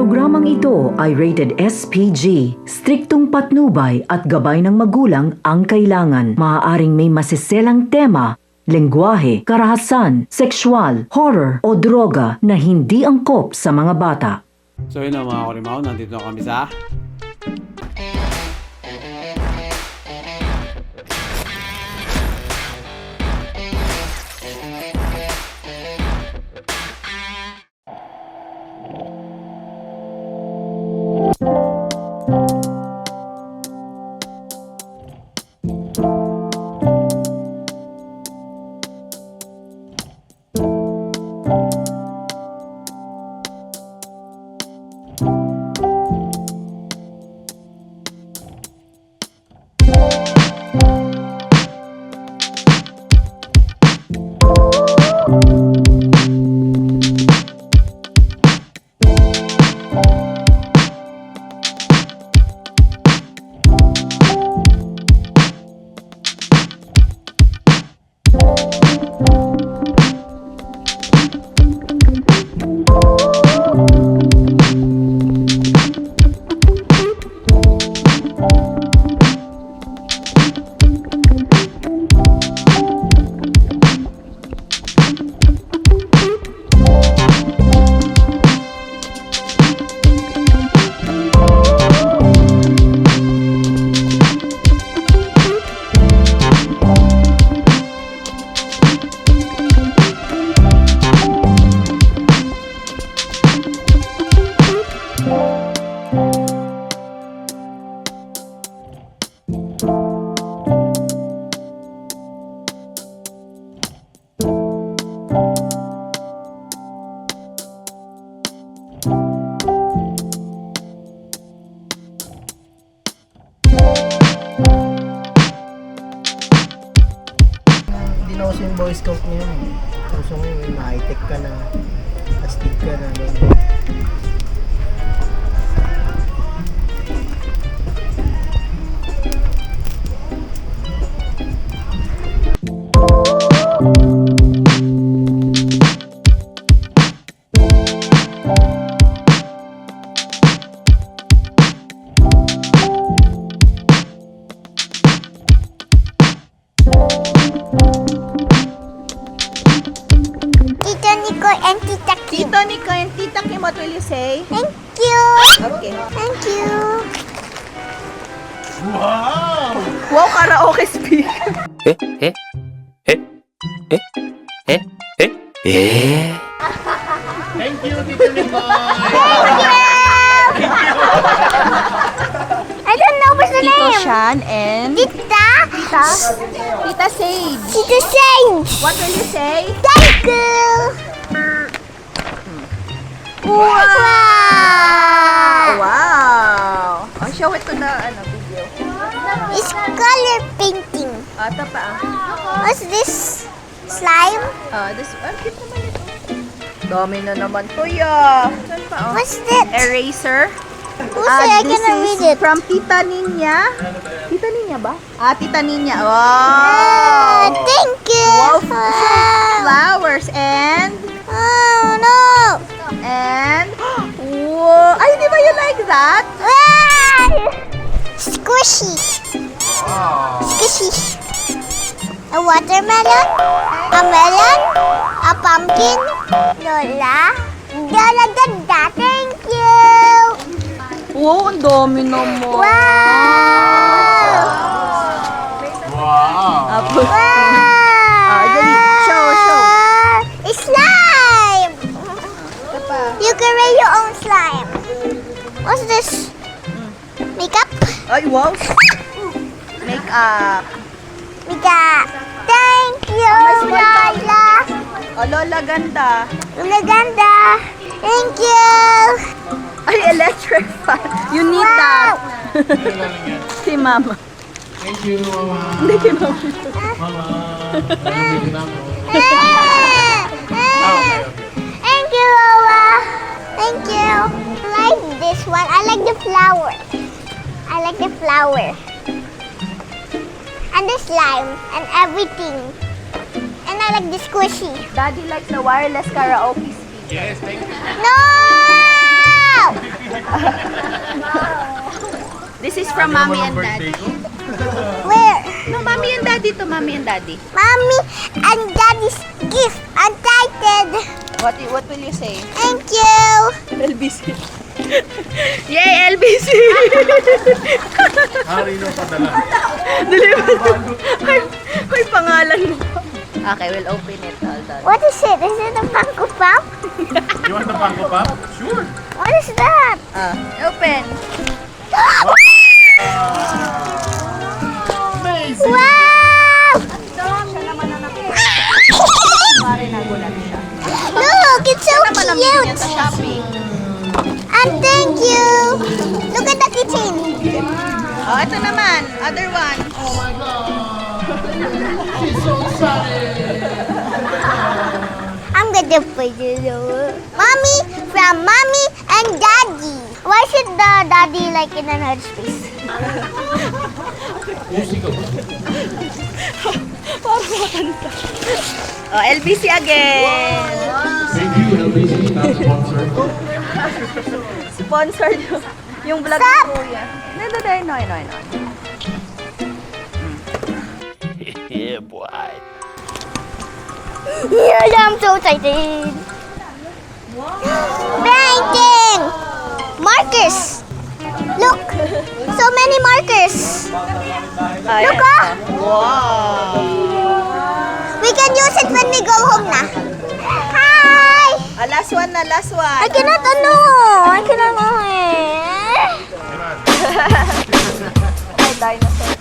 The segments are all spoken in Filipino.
Programang ito ay rated SPG. Striktong patnubay at gabay ng magulang ang kailangan. Maaaring may masiselang tema, lengguwahe, karahasan, sexual, horror o droga na hindi angkop sa mga bata. So yun na mga Kurimaw, nandito na kami sa yung Boy Scout niya. Gusto mo yung high-tech ka na, astig ka na. And Tita Kim. Tito Nico and Tita Kim, what will you say? Thank you. Okay. Thank you. Wow, karaoke speaker. Thank you, Tito Nicoy! I don't know what's the Tito name. Shan and Tita. Tita Sage. Tita Sage. What will you say? Thank you. Wow. Wow! Oh, show it to the video. It's color painting. Ito pa. What's this? Slime? This cute naman ito. Dami na naman to, ya. Saan pa, oh? What's that? Eraser. Who's I This cannot is read it. from Tita Ninya. Tita Ninya ba? Tita Ninya. Ah, Wow! thank you. Wow. Flowers and... Oh no. And... Wow! Ay, di ba you like that? Ah! Squishy. Squishy. A watermelon, a melon, a pumpkin, Lola, Lola ganda, thank you. Wow, ang dami naman. Wow. Wow! Wow. Show. It's slime. You can make your own slime. What's this? Makeup? Ay, wow. Makeup. Makeup. Thank you, Lola. Oh, Lola, ganda. Lola ganda. Thank you. Ay, electric fan. You need Wow. that. Si Mama. Thank you, Mama! Hindi kay Mama. Mama! Nandito na ako. Thank you, Lola. Thank you. I like this one. I like the flower. I like the flower. And the slime and everything. And I like the squishy. Daddy likes the wireless karaoke speaker. Yes, thank you. No! Wow! This is from mommy and daddy. Where? No, mommy and daddy to mommy and daddy. Mommy and Daddy's gift. Untitled. What will you say? Thank you. LBC. Yay, LBC! Hari nung padala. May pangalan mo. Okay, we'll open it. Hold on. What is it? Is it a Funko Pop? You want the Funko Pop? Sure. What is that? Open. Wow! Mari nagulat siya. Look, it's so Naman ang yan cute. sa Shopee. And thank you. Look at the kitchen. Oh, ito naman. Other one. I'm gonna put it over. Mommy from Mommy and Daddy. Why should the daddy like in another space? Oh, LBC again. Thank you, LBC. Not sponsored. Sponsored yung vlog Stop! ko kuya. No. Yeah, I'm so excited. Painting! Markers! Look! So many markers! Ay, Look, ah! Wow. We can use it when we go home na. Hi! Last one na, last one. I cannot I cannot Ay, dinosaur.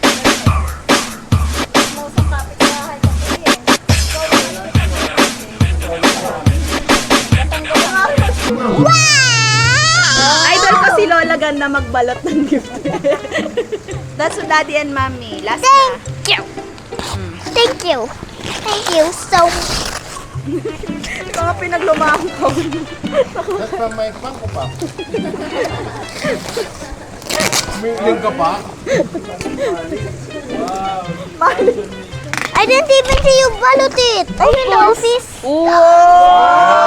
Wow! Idol ko si Lola ganda magbalot ng gift. That's for daddy and mommy. Last na. Thank you! Thank you! Thank you so Ikaw nga pinaglumahan ko. That's from my Funko Pop. Umiiling ka pa? I didn't even see you balot it. I didn't notice. Wow!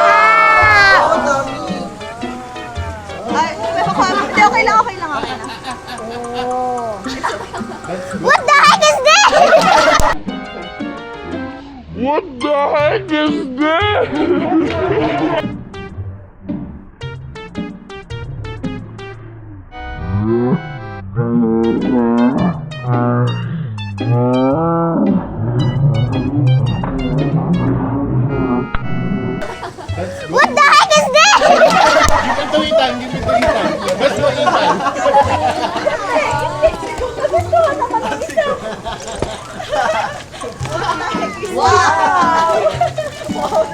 Ay, hindi, okay lang. What the heck is this? What the heck is this? Give it to Ethan. That's for Ethan.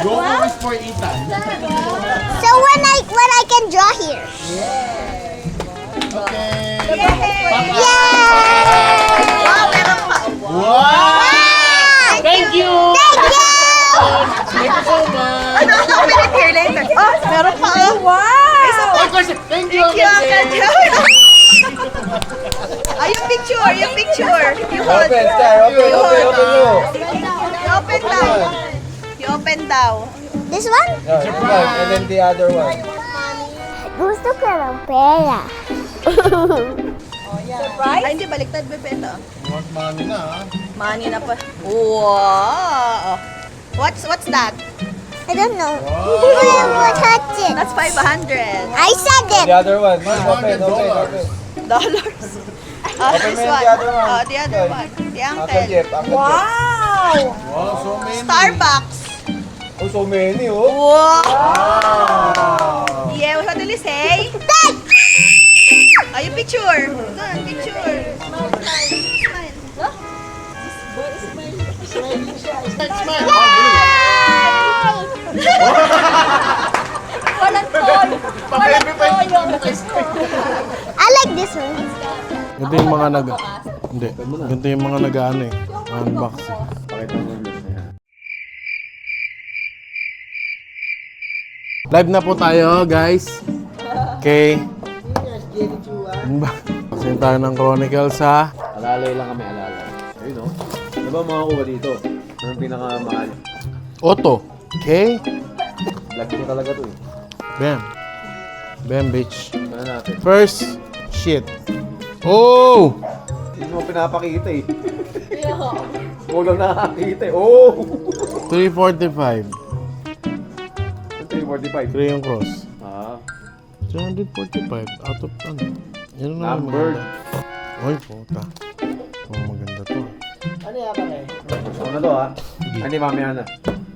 Go is for Ethan. So when I can draw here. Okay. Yay! Wow, meron pa. Wow! Thank you! Thank you! Thank you so much. Ano, open it here later. Oh, meron pa. Oh, wow! Of course, thank you, Thank you, Uncle Uncle Jay. Joe. Yung picture. You hold. Open, Sky, open. You open daw. This one? And then the other one. Gusto ko ng pera. Surprise? Ay, hindi. Baliktad, bebe. Ito. Want money na, ha? Money na pa. Wow! What's that? I don't know. I will touch it. That's 500 I said The it. other one. Open. dollars. Open This mo yung one. the other one. Oh, the other one. The Uncle uncle. Jeff, Uncle Jeff. Wow! Wow, so many. Starbucks. Oh, so many, oh. Wow! Wow. Yeah, what do you say? Ay, yung picture. Doon, picture. I like this one. Ganito yung mga Hindi. Ganito yung mga nag-ano eh. Unboxing. Live na po tayo, guys. Okay. Kasi tayo ng Chronicles, ha? Alalay lang kami, alalay. Ayun o. Ano ba mga kuha dito? Anong pinakamahal? Otto. Okay? Vlog ko talaga to eh. Bam. Bam, bitch. Ano natin? First, shit. Oh! Hindi mo pinapakita eh. Huwag lang nakakita eh. Oh! 345. 345. 3 yung cross. Ah. 345. Out of ano? Yan na naman Numbered. maganda. Uy, puta. Oh, maganda to. Ano yan pare? Gusto ko na to ha. Hindi, mamaya na.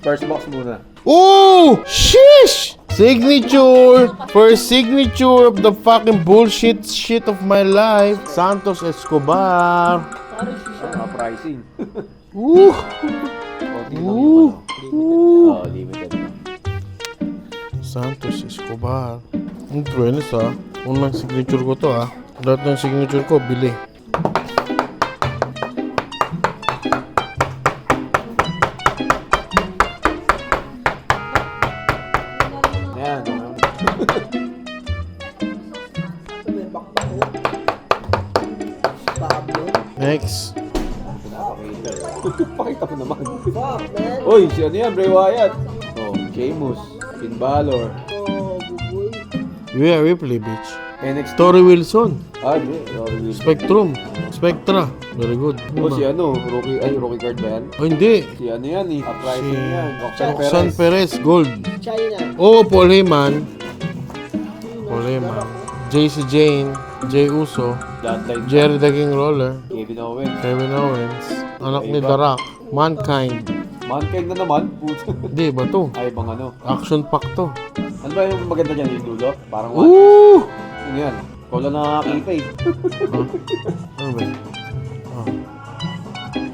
First box muna. Oh! Sheesh! Signature! First signature of the fucking bullshit shit of my life. Santos Escobar. Pricing. Woo! Konti lang Woo! yung Woo! limited. Santos Escobar. Ang prenis ha. Unang signature ko to ha. Lahat ng signature ko, bili. Ayan. Ano yung bakbak ko? Pablo? Next. Pinapakita. Pakita mo naman. Fuck, man. Uy, si ano yan? Bray Wyatt. Oh, Sheamus. Finn Balor. Oh, buboy. Rhea Ripley, bitch. NXT. Tori Wilson. Ah, di. Sorry. Spectrum. Spectra. Very good. Oh, si ano? Rookie card ba yan? Oh, hindi. Si ano yan eh. Uprising Si yan. Roxanne Roxanne Perez. Perez, gold. China. Oh, Paul Heyman. Paul Heyman. JC Jane. Jay Uso. Bloodline. Jerry the King Roller. Kevin Owens. Kevin Owens. Anak ni The Rock. Mankind. Mankind na naman. Puto. Hindi ba to? Ay, bang ano? Action pack to. Ano ba yung maganda dyan? Yung dulo? Parang one. Woo! Ano yan? Ikaw lang nakakita eh. Ano ba yun?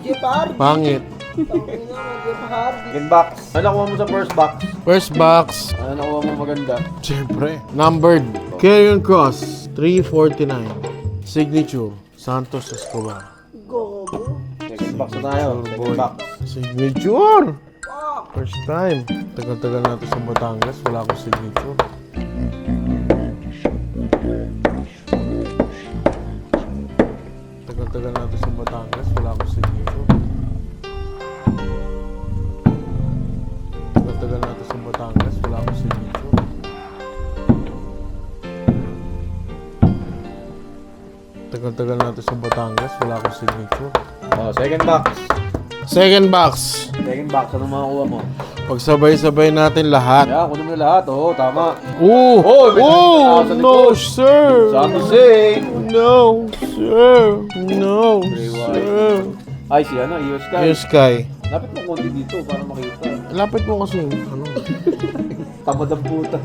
Jeff Hardy. Pangit. Tangina mo, Jeff Hardy. Second box. Ano nakuha mo sa first box? First box. Ano nakuha mo maganda? Siyempre. Numbered. Carrion Cross. 349. Signature. Santos Escobar. Gogo. Second box na tayo. Second box. Signature! First time. Tagal-tagal natin sa Batangas. Wala akong signature. Tagal-tagal natin sa Batangas. Wala akong signature. Tagal-tagal natin sa Batangas. Wala akong signature. Tagal-tagal natin sa Batangas. Wala akong signature. Oh, second box. Second box. Second box. Ano makakuha mo? Pagsabay-sabay natin lahat. Yeah, kunin mo na lahat. Oo, tama. Oh! Oh, may Oh! sa No, likod. sir! San Jose. No, sir! No, Bray Wyatt. sir! Ay, si ano? Io Sky. Yes, Sky. Lapit mo konti dito para makita. Lapit mo kasi, ano? Tamad ang puta.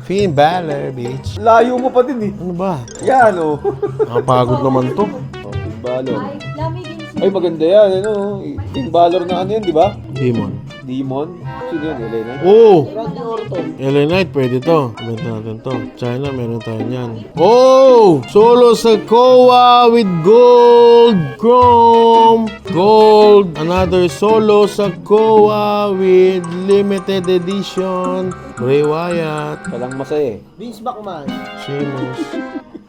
Finn Balor, bitch. Layo mo pa din eh. Ano ba? Yan oh. Nakapagod naman to. Oh, Finn Balor. Ay, maganda yan. Ano? Finn Balor na ano yan, di ba? Demon. Demon. Sino yan? LA Knight? Oh! Randy Orton. LA Knight, pwede to. Benta natin to. China, meron tayo niyan. Oh! Solo Sakoa with gold chrome. Gold. Another Solo Sakoa with limited edition. Bray Wyatt. Walang masaya eh. Vince McMahon. Sheamus.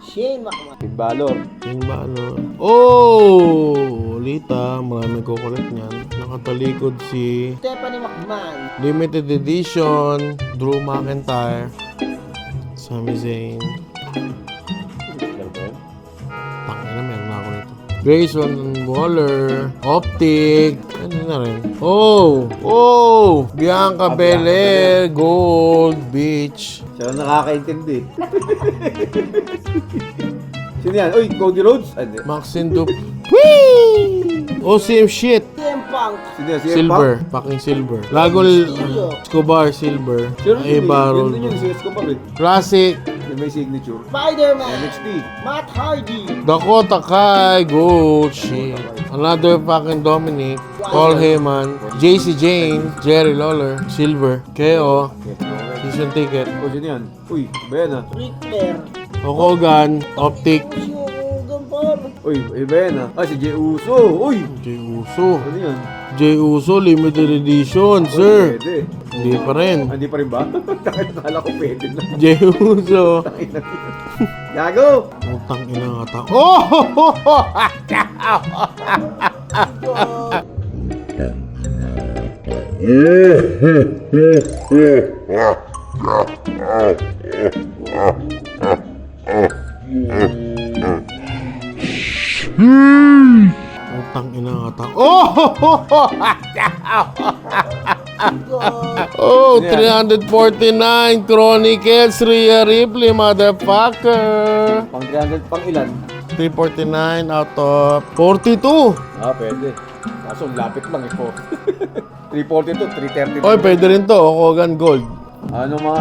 Shane McMahon. Finn Balor. Finn Balor. Oh! Lita, maraming kukulit niyan. Nakatalikod si Stephanie McMahon. limited edition Drew McIntyre. Sami Zayn. Ano ba yun? Tangina, meron na ako nito. Grayson Waller. Optic. Ano na rin? Oh! Oh! Bianca Belair. Gold. Beach. Siya lang nakakaintindi. Sino yan? Uy, Cody Rhodes? Ay, hindi. Maxine Dup. Whee! OCM shit. CM Punk. Sino yan? CM Silver. Punk? Fucking silver. Lago Escobar silver. Sino Ay, yun? Barrel. Yun yung si Escobar eh. Classic. Yung may signature. Spider-Man. NXT. Matt Hardy. Dakota Kai. Gold. Shit. Another fucking Dominic. Paul Heyman. JC Jane. Jerry Lawler. Silver. KO. Season ticket. O, sino yan? Uy, ba yan ah? Ric Flair. Hogan. Optic. Si Hogan par. Uy, iba yan ah. Ah, si Jey Uso. Uy! Jay Uso. Ano yan? Jay Uso. Limited edition, sir. Pwede. Hindi pa rin. Ah, hindi pa rin ba? Nakala ko pwede na. Jay Uso. Gago! Utang ina nga ta. Oh! Utang ina ata. Oh! Oh, 349 Chronicles, Rhea Ripley, motherfucker. Pang 300, pang ilan? 349 out of 42. Ah, pwede. Kaso, lapit lang po. 342, 330. Oy, pwede rin to. Hogan Gold. Ano mo,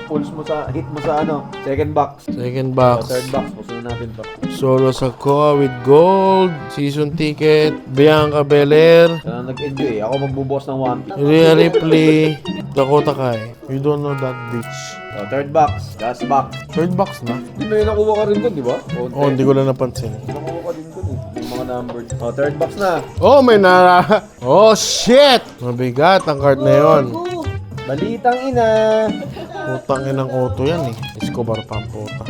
pulse mo sa, hit mo sa second box. Second O, box. third box, puso natin to. Solo Sakoa with gold. Season ticket. Bianca Belair. Sana nag-enjoy. Ako magbubukas ng 1. Rhea Ripley. Dakota Kai. You don't know that bitch. O, third box, last box. Third box na? Hindi may nakuha ka rin dun, di ba? Oh, hindi ko lang napansin. Nakuha ka din dun eh. Yung mga numbered. O, third box na. Oh, may nara. Oh, shit! Mabigat ang card na yon. Balitang ina. Putangin ng auto yan eh. Escobar pa ang puta.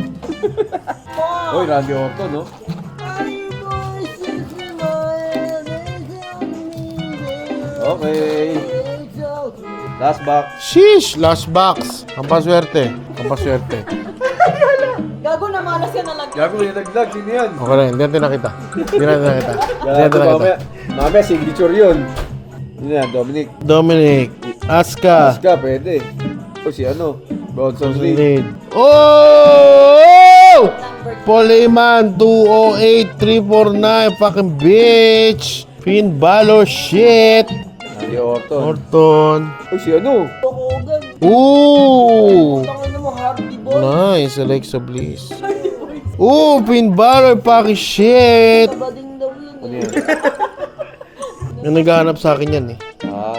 Uy, Randy Orton, no? Okay. Last box. Sheesh! Last box. Ang paswerte. Ang paswerte. Gago na, malas ka na lang. Gago yung naglag. Sino yan? Okay na, hindi natin nakita. Hindi natin nakita. Hindi natin Gago, nakita. mamaya signature yun. Yun yan, Dominic. Dominic. Aska. Aska, pwede. O si Bronson Reed. Reed. Oh! Paul Heyman, 208-349. Fucking bitch. Finn Balor, shit. Randy Orton. Orton. O si Ooh! Nice, Alexa Bliss. Ooh, Finn Balor, fucking shit. Ano yan? Yung naghahanap sa akin yan eh.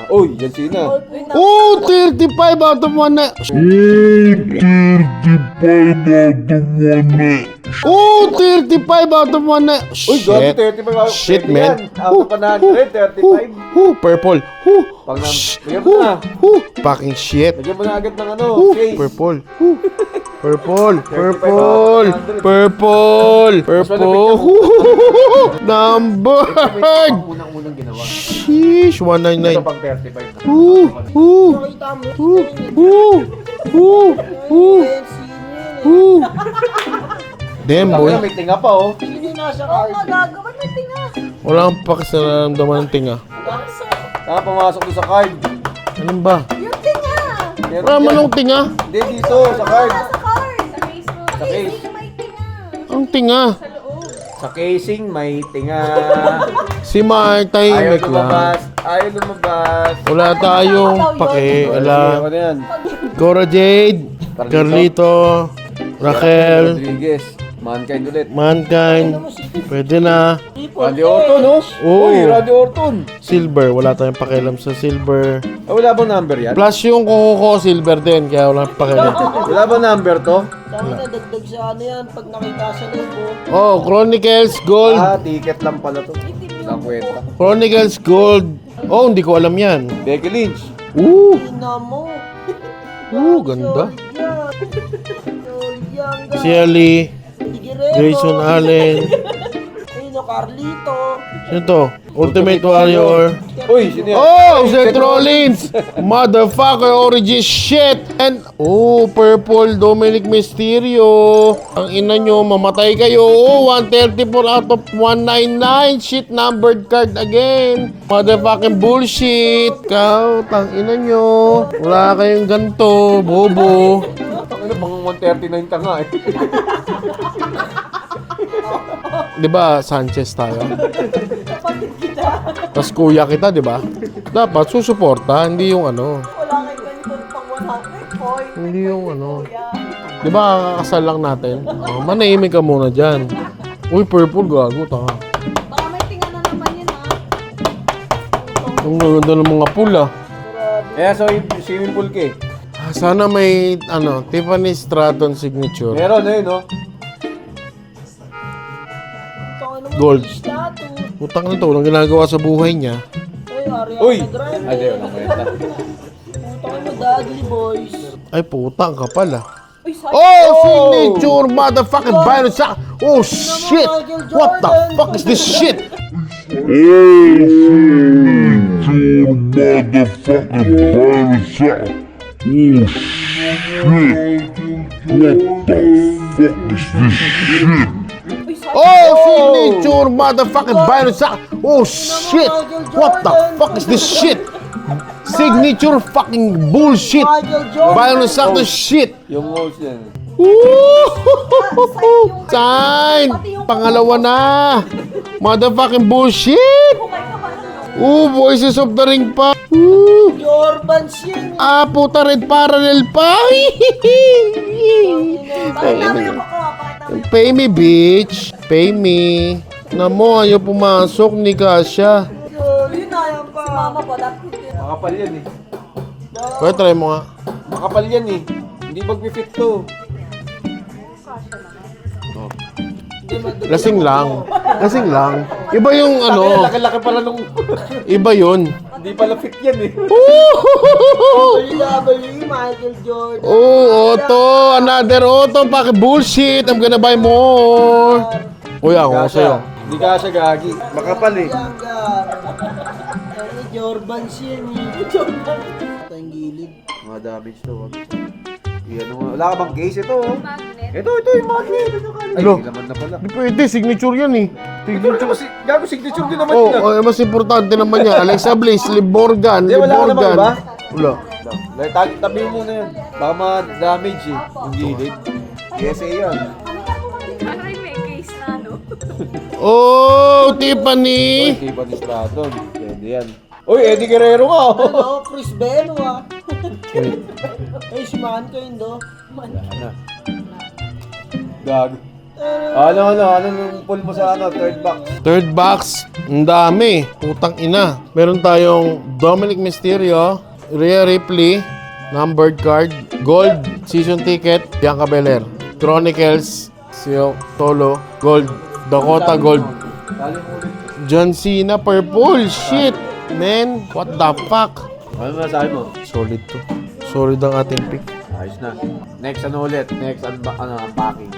Uy, yan sina. Ooh, 35 out of 1 na. Ooh, 35 out of 1 na. Uy, gago, Shit. 35 ako. Shit, Pwede man. yan. Out of 100, 35. Purple. Pag bigyan mo na. Fucking shit. Bigyan mo na agad ng case. Purple. Purple. Purple. Purple. Purple. Number. Ang unang-unang ginawa. Sheesh, Ito 199. pang 35 na. Damn, Boy. boy. May tinga pa, oh. Oo nga, gago. Ba't may tinga? Wala kang pakas na nararamdaman ng tinga. Saan pumasok doon sa card? Anong ba? Yung tinga! Meron Wala dyan. manong tinga. Hindi, dito, sa card. Sa card! Sa Facebook. Sa case. May tinga. Ang tinga. Sa casing, may tinga. Si Mark, Ayaw tahimik lang. lumabas. Ayaw lumabas. Wala tayong pake. Wala. Ano yan? Cora Jade, Carlito, Raquel, Rodriguez. Mankind ulit. Mankind. Pwede na. Randy Orton, no? Oo. Uy, Randy Orton. Silver. Wala tayong pakialam sa silver. Ah, wala bang number yan? Plus yung kuko silver din. Kaya wala tayong pakialam. Wala bang number to? Dami na dagdag sa ano yan pag nakita sa logo. Oh, Chronicles Gold. Ah, ticket lang pala to. Walang kwenta. Chronicles Gold. Oh, hindi ko alam yan. Becky Lynch. Ooh. Ina mo. Ganda. Yan. Si Ali, Tigirero. Grayson Allen. Ayun o, Carlito. Sino to? Ultimate Warrior. Uy, sino yan? Oh, Seth Rollins! Motherfucker, origin shit! And, oh, purple Dominic Mysterio. Ang ina nyo, mamatay kayo. Oh, 134 out of 199. Shit, numbered card again. Motherfucking bullshit. Kau, tang ina nyo. Wala kayong ganto, bobo. Ano bang 139 ka nga eh. Di ba, Sanchez tayo? Tapos kuya kita, di ba? Dapat susuporta, hindi yung ano. Wala kang ganito pang 100 point. Hindi yung ano. Di ba, kakasal lang natin? Oh, manahimik ka muna dyan. Uy, purple, gago, taka. Baka may tinga na naman yun, ha? Ang ganda ng mga pula. Kaya so, swimming pool ka eh. Sana may, ano, Tiffany Stratton signature. Meron eh, no? Gold. Utang na to, walang ginagawa sa buhay niya. Ay, Ariana Uy! Grande. Ay, di, walang kwenta. Putang mo, Dudley Boys. Ay, putang ka pala. Uy, sorry. Oh, signature motherfucking vinyl sa... Oh, shit! What the fuck is this shit? Oh, signature motherfucking Byron Sack. Oh shit! What the fuck is this shit? Signature fucking bullshit. Byron Sack the shit. Yung walls yan. Sign! Pangalawa na! Motherfucking bullshit! Voices of the Ring pa! Jordans yan. Puta, red parallel pa! Pay me, bitch! Pay me! Namo, ayaw pumasok ni Kasha. Makapal yan eh. Kaya try mo nga. Makapal yan eh. Hindi mag-fit to. Lasing lang. Lasing lang. Iba yung ano. Laki-laki pala nung... Iba yun. Hindi pala fit yan eh. WWE, Michael Jordan. Otto! Another Otto! Paki-bullshit! I'm gonna buy more! Kuya, ako sa'yo. Hindi ka siya gagi. Makapal eh. Jordans yan eh. Jordans. Ito yung gilid. Mga damage to. Yan, wala ka bang case ito? Ito yung magnet. Ay, Hello? hindi naman na pala. Di pwede, signature yan eh. Ito rin naman, gago signature din naman Oh, yun. mas importante naman yan. Alexa Bliss, Liv Morgan, Hindi, Liv wala ka namang Morgan. iba? Wala. Tabi mo muna yan. Baka ma-damage eh. Yung gilid. PSA yan. Ano rin may case na, no? Oh, Tiffany! Hindi pa ni Stratton. Pwede yan. Uy, Eddie Guerrero nga. oh. Ano, Chris Beno ah. Ay, si Manko yun do. Ano? Gago. Ano nung pull mo sa third box? Third box, ang dami. Putang ina. Meron tayong Dominic Mysterio, Rhea Ripley, numbered card, gold season ticket, Bianca Belair, Chronicles, Solo, gold, Dakota gold, Dali mo ulit. John Cena purple. Shit, man. What the fuck? Ano masasabi mo? Solid to. Solid ang ating pick. Ayos na. Next ano ulit? Next unpacking.